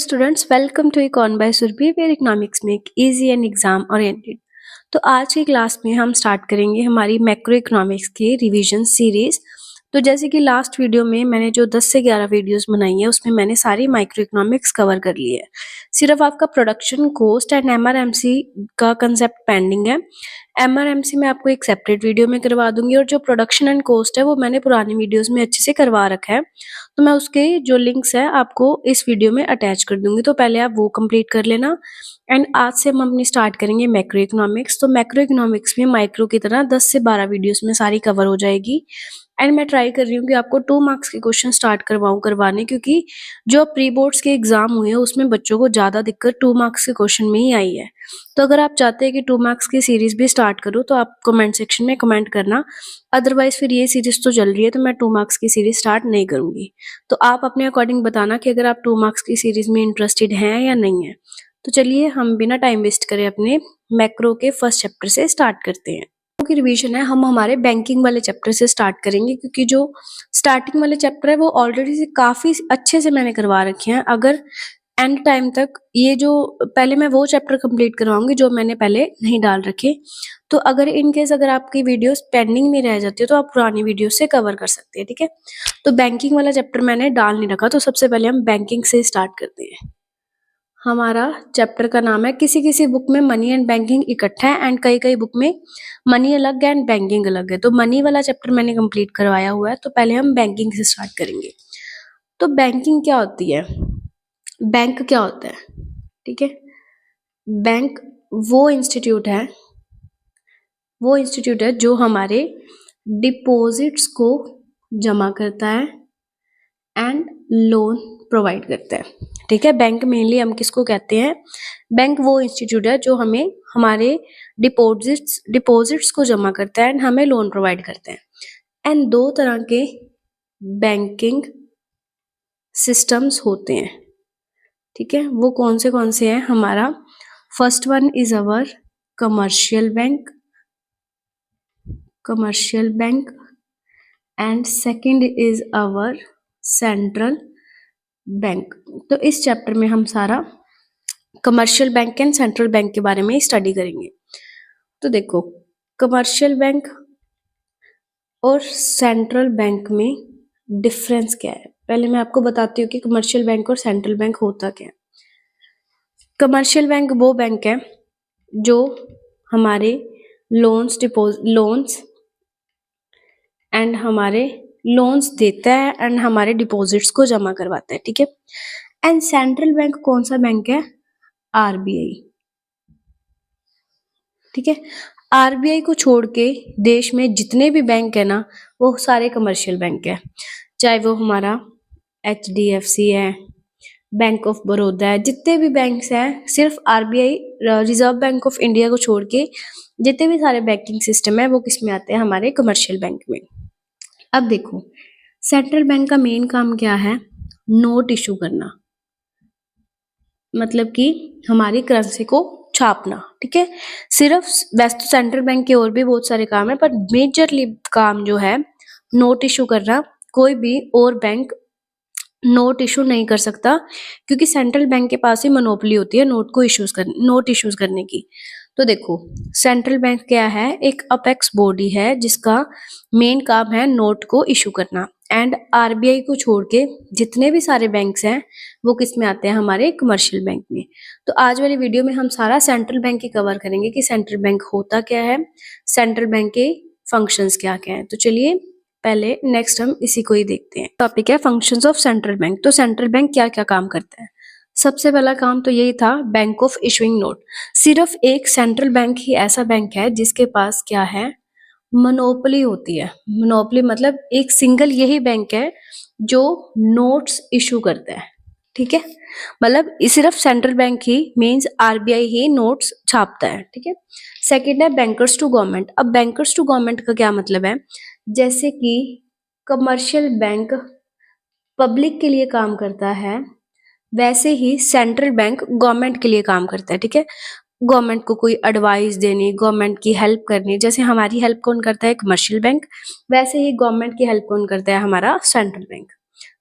Students, welcome to Econ by Surabhi where economics make easy and exam oriented. तो आज की class में हम स्टार्ट करेंगे हमारी मैक्रो इकोनॉमिक्स की रिवीजन सीरीज। तो जैसे कि लास्ट वीडियो में मैंने जो 10 से 11 वीडियोस बनाई है उसमें मैंने सारी माइक्रो इकोनॉमिक्स कवर कर ली है। सिर्फ आपका प्रोडक्शन कॉस्ट एंड एमआरएमसी का कंसेप्ट पेंडिंग है। एमआरएमसी मैं आपको एक सेपरेट वीडियो में करवा दूंगी और जो प्रोडक्शन एंड कॉस्ट है वो मैंने पुरानी वीडियोस में अच्छे से करवा रखा है। तो मैं उसके जो लिंक्स है आपको इस वीडियो में अटैच कर दूंगी, तो पहले आप वो कंप्लीट कर लेना। एंड आज से हम अपनी स्टार्ट करेंगे मैक्रो इकोनॉमिक्स। तो मैक्रो इकोनॉमिक्स में माइक्रो की तरह 10 से 12 वीडियोस में सारी कवर हो जाएगी। एंड मैं ट्राई कर रही हूँ कि आपको 2 मार्क्स के क्वेश्चन स्टार्ट करवाने, क्योंकि जो प्री बोर्ड्स के एग्जाम हुए हैं उसमें बच्चों को ज्यादा दिक्कत 2 मार्क्स के क्वेश्चन में ही आई है। तो अगर आप चाहते हैं कि 2 मार्क्स की सीरीज भी स्टार्ट करूँ तो आप कमेंट सेक्शन में कमेंट करना। अदरवाइज फिर ये सीरीज तो चल रही है तो मैं 2 मार्क्स की सीरीज स्टार्ट नहीं करूंगी। तो आप अपने अकॉर्डिंग बताना कि अगर आप 2 मार्क्स की सीरीज में इंटरेस्टेड हैं या नहीं है। तो चलिए हम बिना टाइम वेस्ट करे अपने मैक्रो के फर्स्ट चैप्टर से स्टार्ट करते हैं। की रिवीजन है हम हमारे बैंकिंग वाले चैप्टर से स्टार्ट करेंगे, क्योंकि जो स्टार्टिंग वाले चैप्टर है वो ऑलरेडी से काफी अच्छे से मैंने करवा रखे हैं। अगर एंड टाइम तक ये जो पहले मैं वो चैप्टर कंप्लीट करवाऊंगी जो मैंने पहले नहीं डाल रखे। तो अगर इन केस अगर आपकी वीडियोस पेंडिंग में रह जाती है तो आप पुरानी वीडियो से कवर कर सकते हैं, ठीक है। तो बैंकिंग वाला चैप्टर मैंने डाल नहीं रखा, तो सबसे पहले हम बैंकिंग से स्टार्ट करते हैं। हमारा चैप्टर का नाम है, किसी किसी बुक में मनी एंड बैंकिंग इकट्ठा है एंड कई कई बुक में मनी अलग है एंड बैंकिंग अलग है। तो मनी वाला चैप्टर मैंने कंप्लीट करवाया हुआ है, तो पहले हम बैंकिंग से स्टार्ट करेंगे। तो बैंकिंग क्या होती है, बैंक क्या होता है, ठीक है। बैंक वो इंस्टीट्यूट है जो हमारे डिपॉजिट्स को जमा करता है एंड लोन प्रोवाइड करता है, ठीक है। बैंक मेनली हम किसको कहते हैं, बैंक वो इंस्टीट्यूट है जो हमें हमारे डिपॉजिट्स को जमा करता है एंड हमें लोन प्रोवाइड करता है। एंड 2 तरह के बैंकिंग सिस्टम्स होते हैं, ठीक है। वो कौन से हैं हमारा, first one is our commercial bank and second is our central bank. तो इस चैप्टर में हम सारा commercial bank and central bank के बारे में स्टडी करेंगे। तो देखो, कमर्शियल बैंक और सेंट्रल बैंक में डिफरेंस क्या है, पहले मैं आपको बताती हूँ कि कमर्शियल बैंक और सेंट्रल बैंक होता क्या है। कमर्शियल बैंक वो बैंक है जो हमारे लोन्स एंड हमारे लोन्स देता है एंड हमारे डिपॉजिट्स को जमा करवाता है, ठीक है। एंड सेंट्रल बैंक कौन सा बैंक है, आरबीआई, ठीक है। आरबीआई को छोड़ के देश में जितने भी बैंक है ना वो सारे कमर्शियल बैंक है, चाहे वो हमारा एचडीएफसी है, बैंक ऑफ बड़ौदा है, जितने भी बैंक्स हैं, सिर्फ RBI reserve bank of India को छोड़ के जितने भी सारे बैंकिंग सिस्टम है वो किस में आते हैं, हमारे कमर्शियल बैंक में। अब देखो, सेंट्रल बैंक का मेन काम क्या है, नोट इशू करना, मतलब कि हमारी करेंसी को छापना, ठीक है। सिर्फ वैसे तो सेंट्रल बैंक के और भी बहुत सारे काम है, पर मेजरली काम जो है नोट इशू करना। कोई भी और बैंक नोट इशू नहीं कर सकता, क्योंकि सेंट्रल बैंक के पास ही मोनोपोली होती है नोट इश्यूज करने की। तो देखो, सेंट्रल बैंक क्या है, एक अपेक्स बॉडी है जिसका मेन काम है नोट को इशू करना। एंड आरबीआई को छोड़ के जितने भी सारे बैंक्स हैं वो किस में आते हैं, हमारे कमर्शियल बैंक में। तो आज वाली वीडियो में हम सारा सेंट्रल बैंक की कवर करेंगे कि सेंट्रल बैंक होता क्या है, सेंट्रल बैंक के फंक्शंस क्या क्या है। तो चलिए पहले नेक्स्ट हम इसी को ही देखते हैं। टॉपिक है फंक्शंस ऑफ सेंट्रल बैंक। तो सेंट्रल बैंक क्या क्या काम करता है, सबसे पहला काम तो यही था, बैंक ऑफ इशुइंग नोट। सिर्फ एक सेंट्रल बैंक ही ऐसा बैंक है जिसके पास क्या है, मोनोपोली होती है। मोनोपोली मतलब एक सिंगल यही बैंक है जो नोट्स इशू करता है, ठीक है। मतलब सिर्फ सेंट्रल बैंक ही मींस आरबीआई ही नोट्स छापता है, ठीक है। सेकंड है बैंकर्स टू गवर्नमेंट। अब बैंकर्स टू गवर्नमेंट का क्या मतलब है, जैसे कि कमर्शियल बैंक पब्लिक के लिए काम करता है वैसे ही सेंट्रल बैंक गवर्नमेंट के लिए काम करता है, ठीक है। गवर्नमेंट को कोई एडवाइस देनी, गवर्नमेंट की हेल्प करनी, जैसे हमारी हेल्प कौन करता है, कमर्शियल बैंक, वैसे ही गवर्नमेंट की हेल्प कौन करता है, हमारा सेंट्रल बैंक।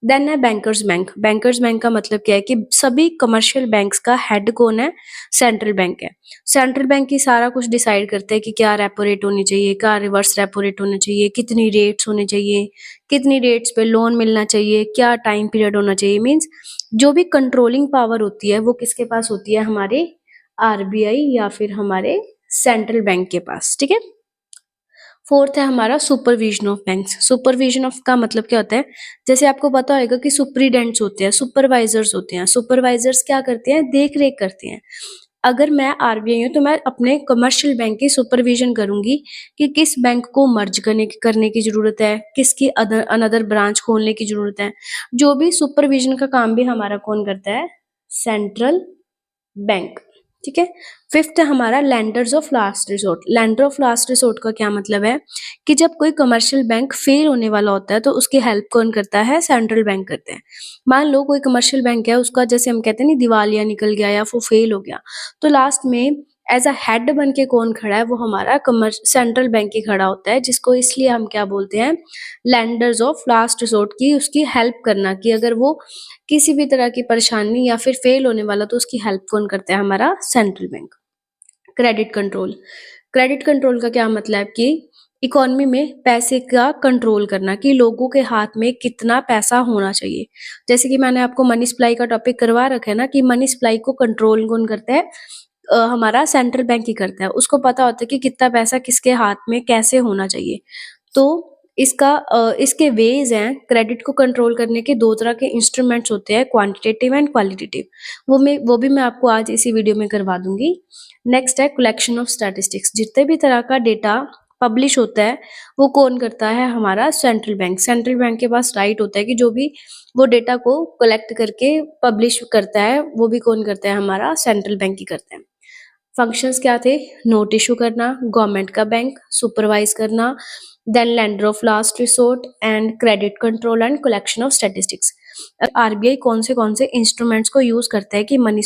देन है बैंकर्स बैंक। बैंकर्स बैंक का मतलब क्या है कि सभी कमर्शियल बैंक्स का हेड कौन है? सेंट्रल बैंक है। सेंट्रल बैंक ही सारा कुछ डिसाइड करते हैं कि क्या रेपो रेट होनी चाहिए, क्या रिवर्स रेपो रेट होना चाहिए, कितनी रेट्स होने चाहिए, कितनी रेट्स पे लोन मिलना चाहिए, क्या टाइम पीरियड होना चाहिए। मीन्स जो भी कंट्रोलिंग पावर होती है वो किसके पास होती है? हमारे आरबीआई या फिर हमारे सेंट्रल बैंक के पास। ठीक है। फोर्थ है हमारा supervision of banks. Supervision of का मतलब क्या होता है? जैसे आपको पता होगा कि सुपरिटेंडेंट्स होते हैं, सुपरवाइजर्स होते हैं। सुपरवाइजर्स क्या करते हैं? देख रेख करते हैं। अगर मैं आरबीआई हूँ तो मैं अपने कमर्शियल बैंक की सुपरविजन करूंगी कि किस बैंक को मर्ज करने की जरूरत है, किसकी अनदर ब्रांच खोलने की जरूरत है। जो भी सुपरविजन का काम भी हमारा कौन करता है? Central bank. ठीक है। फिफ्थ है हमारा landers of last resort. Lender of last resort का क्या मतलब है कि जब कोई कमर्शियल बैंक फेल होने वाला होता है तो उसकी हेल्प कौन करता है? सेंट्रल बैंक करते हैं। मान लो कोई कमर्शियल बैंक है, उसका जैसे हम कहते हैं नहीं, दिवालिया निकल गया या वो फेल हो गया, तो लास्ट में एज अ हेड बन के कौन खड़ा है? वो हमारा सेंट्रल बैंक ही खड़ा होता है, जिसको इसलिए हम क्या बोलते हैं? लैंडर्स ऑफ लास्ट रिसोर्ट की उसकी हेल्प करना, कि अगर वो किसी भी तरह की परेशानी या फिर फेल होने वाला तो उसकी हेल्प कौन करता है? हमारा central bank. Credit control. Credit control का क्या मतलब कि इकोनॉमी में पैसे का कंट्रोल करना, कि लोगों के हाथ में कितना पैसा होना चाहिए। जैसे कि मैंने आपको मनी सप्लाई का टॉपिक करवा रखा है ना, कि मनी सप्लाई को कंट्रोल कौन करता है? हमारा सेंट्रल बैंक ही करता है। उसको पता होता है कि कितना पैसा किसके हाथ में कैसे होना चाहिए। तो इसके वेज हैं क्रेडिट को कंट्रोल करने के। दो तरह के इंस्ट्रूमेंट्स होते हैं, क्वांटिटेटिव एंड क्वालिटेटिव। वो भी मैं आपको आज इसी वीडियो में करवा दूंगी। नेक्स्ट है कलेक्शन ऑफ स्टैटिस्टिक्स। जितने भी तरह का डेटा पब्लिश होता है वो कौन करता है? हमारा सेंट्रल बैंक। सेंट्रल बैंक के पास राइट होता है कि जो भी वो डेटा को कलेक्ट करके पब्लिश करता है वो भी कौन करता है? हमारा सेंट्रल बैंक ही करता है। फंक्शंस क्या थे? नोट इशू करना, गवर्नमेंट का बैंक, सुपरवाइज करना, then lender of last resort and credit control and collection of statistics. RBI कौन से इंस्ट्रूमेंट्स को यूज करता है कि मनी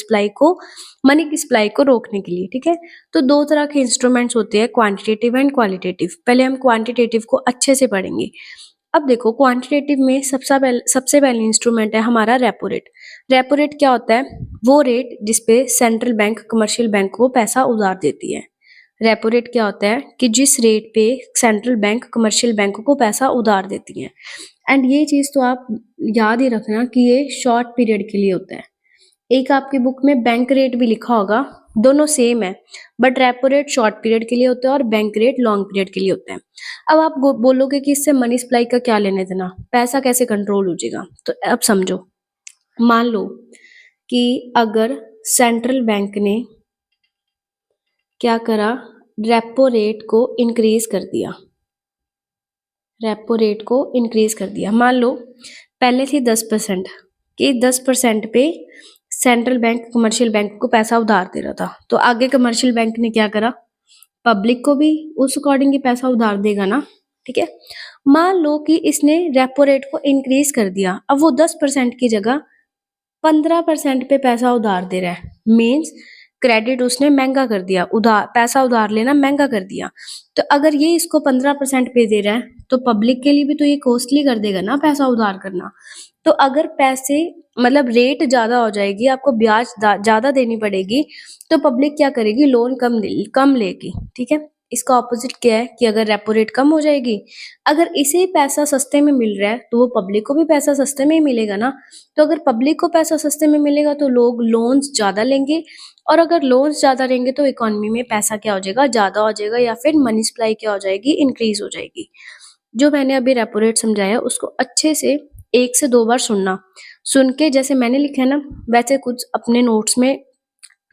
की सप्लाई को रोकने के लिए। ठीक है। तो दो तरह के इंस्ट्रूमेंट्स होते हैं, क्वांटिटेटिव एंड क्वालिटेटिव। पहले हम क्वांटिटेटिव को अच्छे से पढ़ेंगे। अब देखो क्वांटिटेटिव में सबसे पहले इंस्ट्रूमेंट है हमारा रेपो रेट। रेपो रेट क्या होता है? वो रेट जिसपे सेंट्रल बैंक कमर्शियल बैंक को पैसा उधार देती है। रेपो रेट क्या होता है कि जिस रेट पे सेंट्रल बैंक कमर्शियल बैंक को पैसा उधार देती है। एंड ये चीज तो आप याद ही रखना कि ये शॉर्ट पीरियड के लिए होता है। एक आपकी बुक में बैंक रेट भी लिखा होगा, दोनों सेम है, but repo rate short period के लिए होता है और बैंक रेट लॉन्ग पीरियड के लिए होता है। अब आप बोलोगे कि इससे मनी सप्लाई का क्या लेने देना, पैसा कैसे कंट्रोल हो जाएगा? तो अब समझो, मान लो कि अगर सेंट्रल बैंक ने क्या करा, रेपो रेट को इंक्रीज कर दिया। रेपो रेट को इंक्रीज कर दिया। मान लो पहले थी 10%, कि 10% पे सेंट्रल बैंक कमर्शियल बैंक को पैसा उधार दे रहा था, तो आगे कमर्शियल बैंक ने क्या करा? पब्लिक को भी उस अकॉर्डिंग ही पैसा उधार देगा ना। ठीक है। मान लो कि इसने रेपो रेट को इंक्रीज कर दिया, अब वो 10% की जगह 15% पे पैसा उधार दे रहा है। मीन्स क्रेडिट उसने महंगा कर दिया, पैसा उधार लेना महंगा कर दिया। तो अगर ये इसको 15% पे दे रहा है तो पब्लिक के लिए भी तो ये कॉस्टली कर देगा ना पैसा उधार करना। तो अगर पैसे मतलब रेट ज्यादा हो जाएगी, आपको ब्याज ज्यादा देनी पड़ेगी, तो पब्लिक क्या करेगी? लोन कम लेगी। ठीक है। इसका ऑपोजिट क्या है कि अगर रेपो रेट कम हो जाएगी, अगर इसे पैसा सस्ते में मिल रहा है तो वो पब्लिक को भी पैसा सस्ते में ही मिलेगा ना। तो अगर पब्लिक को पैसा सस्ते में मिलेगा तो लोग लोन्स ज्यादा लेंगे, और अगर लोन्स ज्यादा लेंगे तो इकोनॉमी में पैसा क्या हो जाएगा? ज्यादा हो जाएगा, या फिर मनी सप्लाई क्या हो जाएगी? इंक्रीज हो जाएगी। जो मैंने अभी रेपो रेट समझाया उसको अच्छे से 1 से 2 बार सुनना। सुन के जैसे मैंने लिखा है ना वैसे कुछ अपने नोट्स में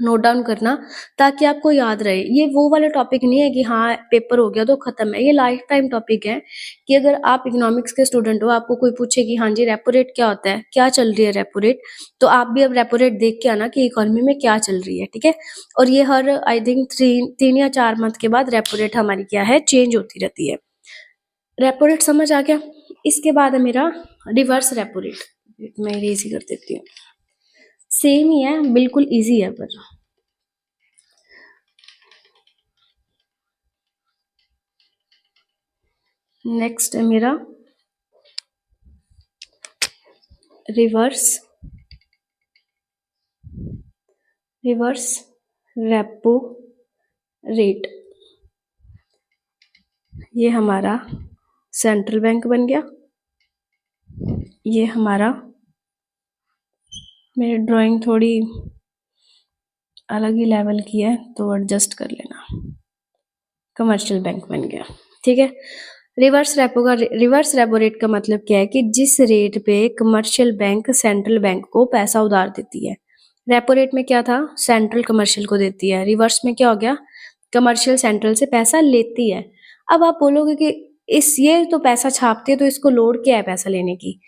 नोट डाउन करना, ताकि आपको याद रहे। ये वो वाला टॉपिक नहीं है कि हाँ पेपर हो गया तो खत्म है, ये लाइफ टाइम टॉपिक है। कि अगर आप इकोनॉमिक्स के स्टूडेंट हो, आपको कोई पूछे कि हाँ जी रेपो रेट क्या होता है, क्या चल रही है रेपो रेट, तो आप भी अब रेपो रेट देख के आना कि इकोनॉमी में क्या चल रही है। ठीक है। और ये हर आई थिंक 3 या 4 मंथ के बाद रेपो रेट हमारी क्या है? चेंज होती रहती है। रेपो रेट समझ आ गया। इसके बाद है मेरा रिवर्स रेपो रेट। मैं इजी कर देती हूँ, सेम ही है, बिल्कुल इजी है। पर नेक्स्ट है मेरा रिवर्स रेपो रेट, ये हमारा सेंट्रल बैंक बन गया। ये हमारा, मेरी ड्राइंग थोड़ी अलग ही लेवल की है तो एडजस्ट कर लेना, कमर्शियल बैंक बन गया। ठीक है, रिवर्स रेपो रेट का मतलब क्या है कि जिस रेट पे कमर्शियल बैंक सेंट्रल बैंक को पैसा उधार देती है। रेपो रेट में क्या था, सेंट्रल कमर्शियल को देती है, रिवर्स में क्या हो गया, कमर्शियल सेंट्रल से पैसा लेती है। अब आप बोलोगे कि ये तो पैसा छापती है तो इसको लोड क्या है पैसा लेने की,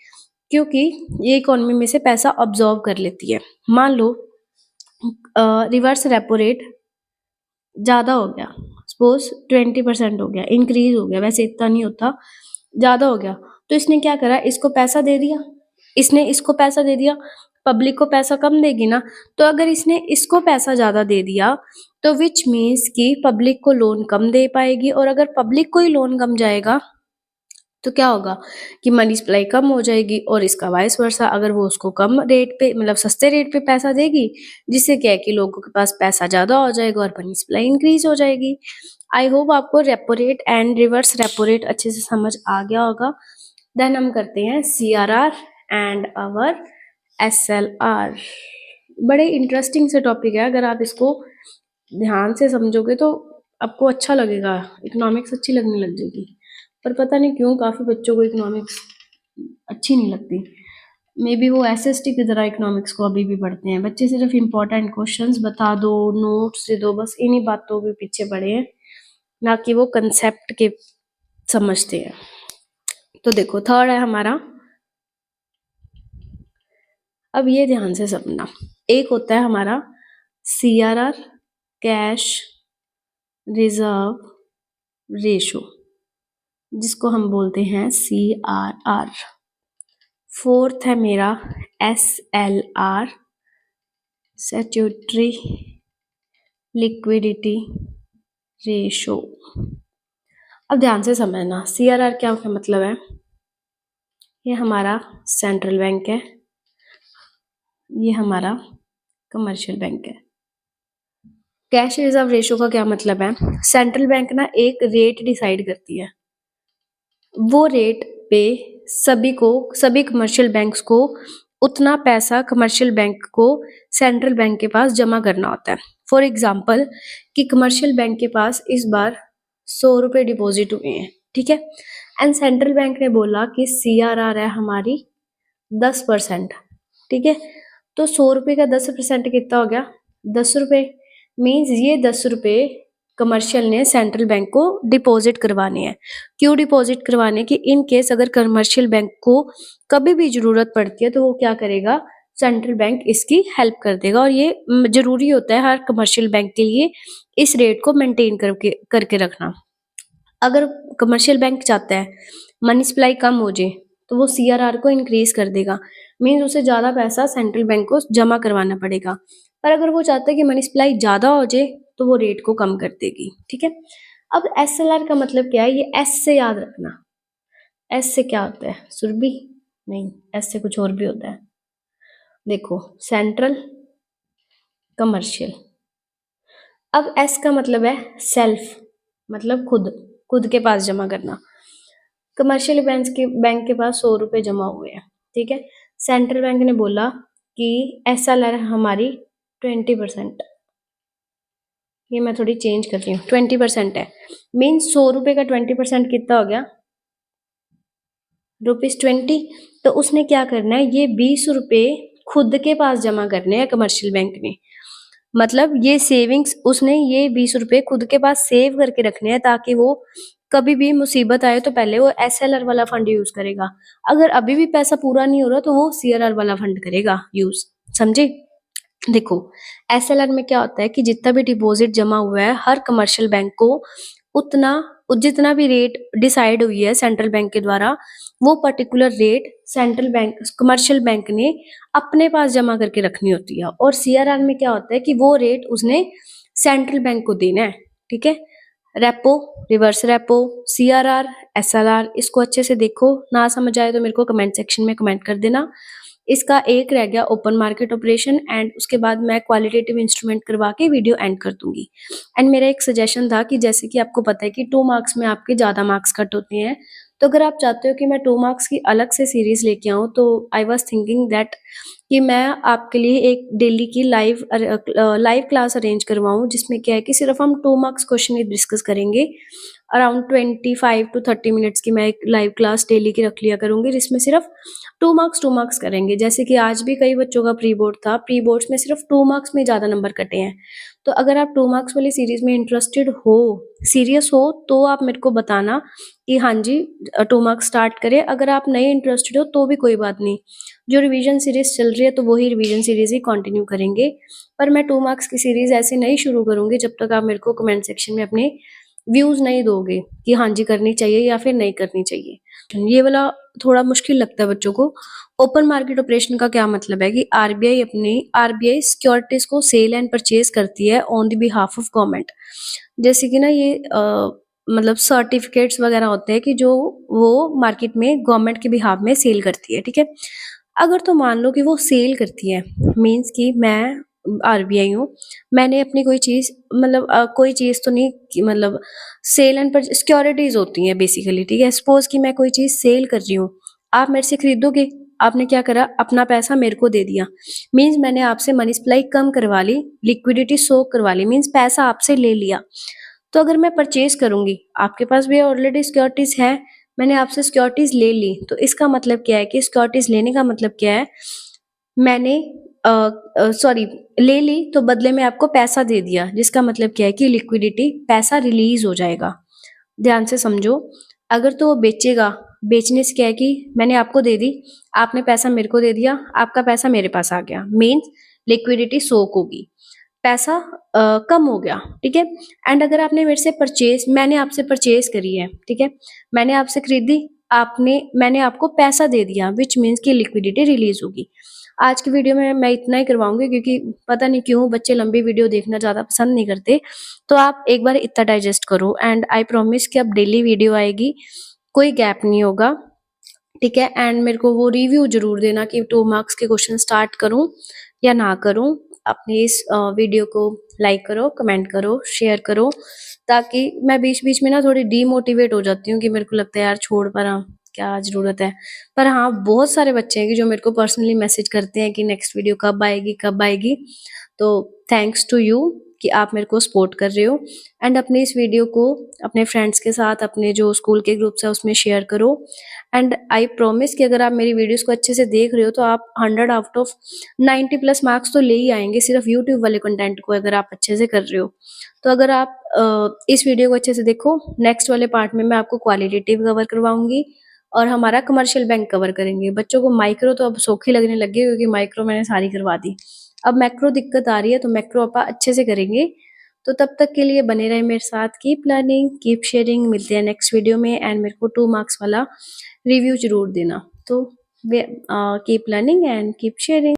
क्योंकि ये इकोनॉमी में से पैसा ऑब्जॉर्व कर लेती है। मान लो रिवर्स रेपो रेट ज़्यादा हो गया, सपोज 20% हो गया, इंक्रीज हो गया, वैसे इतना नहीं होता, ज़्यादा हो गया, तो इसने क्या करा, इसको पैसा दे दिया, पब्लिक को पैसा कम देगी ना, तो अगर इसने इसको पैसा ज़्यादा दे दिया तो विच मीन्स कि पब्लिक को लोन कम दे पाएगी, और अगर पब्लिक को ही लोन कम जाएगा तो क्या होगा कि मनी सप्लाई कम हो जाएगी, और इसका वाइस वर्सा, अगर वो उसको कम रेट पे मतलब सस्ते रेट पे पैसा देगी, जिससे क्या है कि लोगों के पास पैसा ज़्यादा हो जाएगा और मनी सप्लाई इंक्रीज हो जाएगी। आई होप आपको repo rate and reverse repo rate अच्छे से समझ आ गया होगा। देन हम करते हैं CRR एंड आवर SLR। बड़े इंटरेस्टिंग से टॉपिक है, अगर आप इसको ध्यान से समझोगे तो आपको अच्छा लगेगा, इकोनॉमिक्स अच्छी लगने लग जाएगी। पर पता नहीं क्यों काफ़ी बच्चों को इकोनॉमिक्स अच्छी नहीं लगती, मे बी वो SST की तरह इकोनॉमिक्स को अभी भी पढ़ते हैं। बच्चे सिर्फ इम्पोर्टेंट क्वेश्चंस बता दो, नोट्स दे दो, बस इन्हीं बातों के पीछे पड़े हैं, ना कि वो कंसेप्ट के समझते हैं। तो देखो थर्ड है हमारा, अब ये ध्यान से समझना, एक होता है हमारा CRR, कैश रिजर्व रेशो, जिसको हम बोलते हैं CRR। फोर्थ है मेरा SLR, स्टैट्यूटरी लिक्विडिटी रेशो। अब ध्यान से समझना, CRR क्या मतलब है, ये हमारा सेंट्रल बैंक है, ये हमारा कमर्शियल बैंक है। कैश रिजर्व रेशो का क्या मतलब है, सेंट्रल बैंक ना एक रेट डिसाइड करती है, वो रेट पे सभी कमर्शियल बैंक्स को उतना पैसा कमर्शियल बैंक को सेंट्रल बैंक के पास जमा करना होता है। फॉर एग्जाम्पल कि कमर्शियल बैंक के पास इस बार 100 रुपये डिपॉजिट हुए हैं, ठीक है, एंड सेंट्रल बैंक ने बोला कि CRR है हमारी 10%, ठीक है, तो 100 रुपये का 10% कितना हो गया, 10 रुपये, मीन्स ये 10 रुपये कमर्शियल ने सेंट्रल बैंक को डिपॉजिट करवाने हैं। क्यों डिपॉजिट करवाने की, इन केस अगर कमर्शियल बैंक को कभी भी जरूरत पड़ती है तो वो क्या करेगा, सेंट्रल बैंक इसकी हेल्प कर देगा, और ये जरूरी होता है हर कमर्शियल बैंक के लिए इस रेट को मेंटेन करके रखना। अगर कमर्शियल बैंक चाहता है मनी सप्लाई कम हो जाए तो वो CRR को इंक्रीज कर देगा, मीन्स उसे ज़्यादा पैसा सेंट्रल बैंक को जमा करवाना पड़ेगा। पर अगर वो चाहता है कि मनी सप्लाई ज़्यादा हो जाए तो वो रेट को कम कर देगी, ठीक है। अब SLR का मतलब क्या है, ये S से याद रखना, S से क्या होता है, सुरभि नहीं, S से कुछ और भी होता है, देखो सेंट्रल कमर्शियल। अब S का मतलब है सेल्फ, मतलब खुद के पास जमा करना। कमर्शियल बैंक के पास 100 रुपये जमा हुए हैं, ठीक है, सेंट्रल बैंक ने बोला कि SLR हमारी 20%, ये मैं थोड़ी चेंज कर रही हूँ, 20% है, मीन्स 100 रुपये का 20% कितना हो गया, ₹20। तो उसने क्या करना है, ये 20 रुपये खुद के पास जमा करने हैं कमर्शियल बैंक ने, मतलब ये सेविंग्स उसने ये 20 रुपये खुद के पास सेव करके रखने हैं, ताकि वो कभी भी मुसीबत आए तो पहले वो SLR वाला फंड यूज करेगा, अगर अभी भी पैसा पूरा नहीं हो रहा तो वो CRR वाला फंड करेगा यूज, समझे। देखो SLR में क्या होता है कि जितना भी डिपॉजिट जमा हुआ है हर कमर्शियल बैंक को उतना, जितना भी रेट डिसाइड हुई है सेंट्रल बैंक के द्वारा, वो particular rate central bank commercial bank ने अपने पास जमा करके रखनी होती है, और CRR में क्या होता है कि वो रेट उसने सेंट्रल बैंक को देना है, ठीक है। Repo, reverse repo, CRR, SLR, इसको अच्छे से देखो, ना समझ आए तो मेरे को कमेंट सेक्शन में कमेंट कर देना। इसका एक रह गया ओपन मार्केट ऑपरेशन एंड उसके बाद मैं क्वालिटेटिव इंस्ट्रूमेंट करवा के वीडियो एंड कर दूंगी। एंड मेरा एक सजेशन था कि जैसे कि आपको पता है कि 2 मार्क्स में आपके ज़्यादा मार्क्स कट होते हैं, तो अगर आप चाहते हो कि मैं 2 मार्क्स की अलग से सीरीज़ लेके आऊँ, तो आई वाज़ थिंकिंग दैट कि मैं आपके लिए एक डेली की लाइव क्लास अरेंज करवाऊँ, जिसमें क्या है कि सिर्फ़ हम 2 मार्क्स क्वेश्चन ही डिस्कस करेंगे। अराउंड 25 टू 30 मिनट्स की मैं एक लाइव क्लास डेली की रख लिया करूँगी, जिसमें सिर्फ़ 2 मार्क्स करेंगे। जैसे कि आज भी कई बच्चों का प्री बोर्ड था, प्री बोर्ड्स में सिर्फ़ 2 मार्क्स में ज़्यादा नंबर कटे हैं। तो अगर आप 2 मार्क्स वाली सीरीज़ में इंटरेस्टेड हो, सीरियस हो, तो आप मेरे को बताना कि हाँ जी 2 मार्क्स स्टार्ट करें। अगर आप नहीं इंटरेस्टेड हो तो भी कोई बात नहीं। जो रिवीजन सीरीज़ चल रही है तो वही रिवीजन सीरीज़ ही कंटिन्यू करेंगे। पर मैं 2 मार्क्स की सीरीज़ ऐसे नहीं शुरू करूँगी जब तक आप मेरे को कमेंट सेक्शन में अपने व्यूज़ नहीं दोगे कि हाँ जी करनी चाहिए या फिर नहीं करनी चाहिए। ये वाला थोड़ा मुश्किल लगता है बच्चों को। ओपन मार्केट ऑपरेशन का क्या मतलब है कि आरबीआई सिक्योरिटीज़ को सेल एंड परचेज़ करती है on the behalf of government. जैसे कि ना ये मतलब सर्टिफिकेट्स वगैरह होते हैं कि जो वो मार्केट में गवर्नमेंट के बिहाफ में सेल करती है, ठीक है? अगर तो मान लो कि वो सेल करती है, मीन्स कि मैं आरबीआई हूँ, मैंने अपनी कोई चीज़ मतलब कोई चीज़ तो नहीं कि मतलब सेल एंड परचेज़ सिक्योरिटीज़ होती हैं बेसिकली, ठीक है? सपोज़ कि मैं कोई चीज़ सेल कर रही हूँ, आप मेरे से खरीदोगे, आपने क्या करा अपना पैसा मेरे को दे दिया, मीन्स मैंने आपसे मनी सप्लाई कम करवा ली, लिक्विडिटी सोक करवा ली, मीन्स पैसा आपसे ले लिया। तो अगर मैं परचेज़ करूँगी, आपके पास भी ऑलरेडी सिक्योरिटीज़ है, मैंने आपसे सिक्योरिटीज़ ले ली, तो इसका मतलब क्या है कि सिक्योरिटीज़ लेने का मतलब क्या है, मैंने सॉरी ले ली तो बदले में आपको पैसा दे दिया, जिसका मतलब क्या है कि लिक्विडिटी पैसा रिलीज़ हो जाएगा। ध्यान से समझो, अगर तो वो बेचेगा, बेचने से क्या है कि मैंने आपको दे दी, आपने पैसा मेरे को दे दिया, आपका पैसा मेरे पास आ गया, मीन्स लिक्विडिटी सोक होगी। पैसा कम हो गया, ठीक है? एंड अगर आपने मेरे से मैंने आपसे परचेज़ करी है, ठीक है? मैंने आपसे खरीदी, मैंने आपको पैसा दे दिया व्हिच मीन्स कि लिक्विडिटी रिलीज़ होगी। आज की वीडियो में मैं इतना ही करवाऊँगी क्योंकि पता नहीं क्यों बच्चे लंबी वीडियो देखना ज़्यादा पसंद नहीं करते। तो आप एक बार इतना डाइजेस्ट करो एंड आई प्रॉमिस कि अब डेली वीडियो आएगी, कोई गैप नहीं होगा। ठीक है? एंड मेरे को वो रिव्यू ज़रूर देना कि 2 मार्क्स के क्वेश्चन स्टार्ट करूँ या ना करूँ। अपनी इस वीडियो को लाइक करो, कमेंट करो, शेयर करो, ताकि मैं बीच-बीच में ना थोड़ी डीमोटिवेट हो जाती हूँ कि मेरे को लगता है यार छोड़ परा, क्या ज़रूरत है। पर हाँ, बहुत सारे बच्चे हैं कि जो मेरे को पर्सनली मैसेज करते हैं कि नेक्स्ट वीडियो कब आएगी, कब आएगी? तो थैंक्स टू यू कि आप मेरे को सपोर्ट कर रहे हो एंड अपनी इस वीडियो को अपने फ्रेंड्स के साथ, अपने जो स्कूल के ग्रुप्स हैं उसमें शेयर करो। एंड आई प्रॉमिस कि अगर आप मेरी वीडियोस को अच्छे से देख रहे हो तो आप 100 आउट ऑफ 90 प्लस मार्क्स तो ले ही आएँगे, सिर्फ यूट्यूब वाले कंटेंट को अगर आप अच्छे से कर रहे हो। तो अगर आप इस वीडियो को अच्छे से देखो, नेक्स्ट वाले पार्ट में मैं आपको क्वालिटेटिव कवर करवाऊँगी और हमारा कमर्शियल बैंक कवर करेंगे। बच्चों को माइक्रो तो अब सौखी लगने लग गई क्योंकि माइक्रो मैंने सारी करवा दी। अब मैक्रो दिक्कत आ रही है तो मैक्रो अपा अच्छे से करेंगे। तो तब तक के लिए बने रहें मेरे साथ, कीप लर्निंग, कीप शेयरिंग। मिलते हैं नेक्स्ट वीडियो में एंड मेरे को 2 मार्क्स वाला रिव्यू ज़रूर देना। तो keep learning and keep sharing.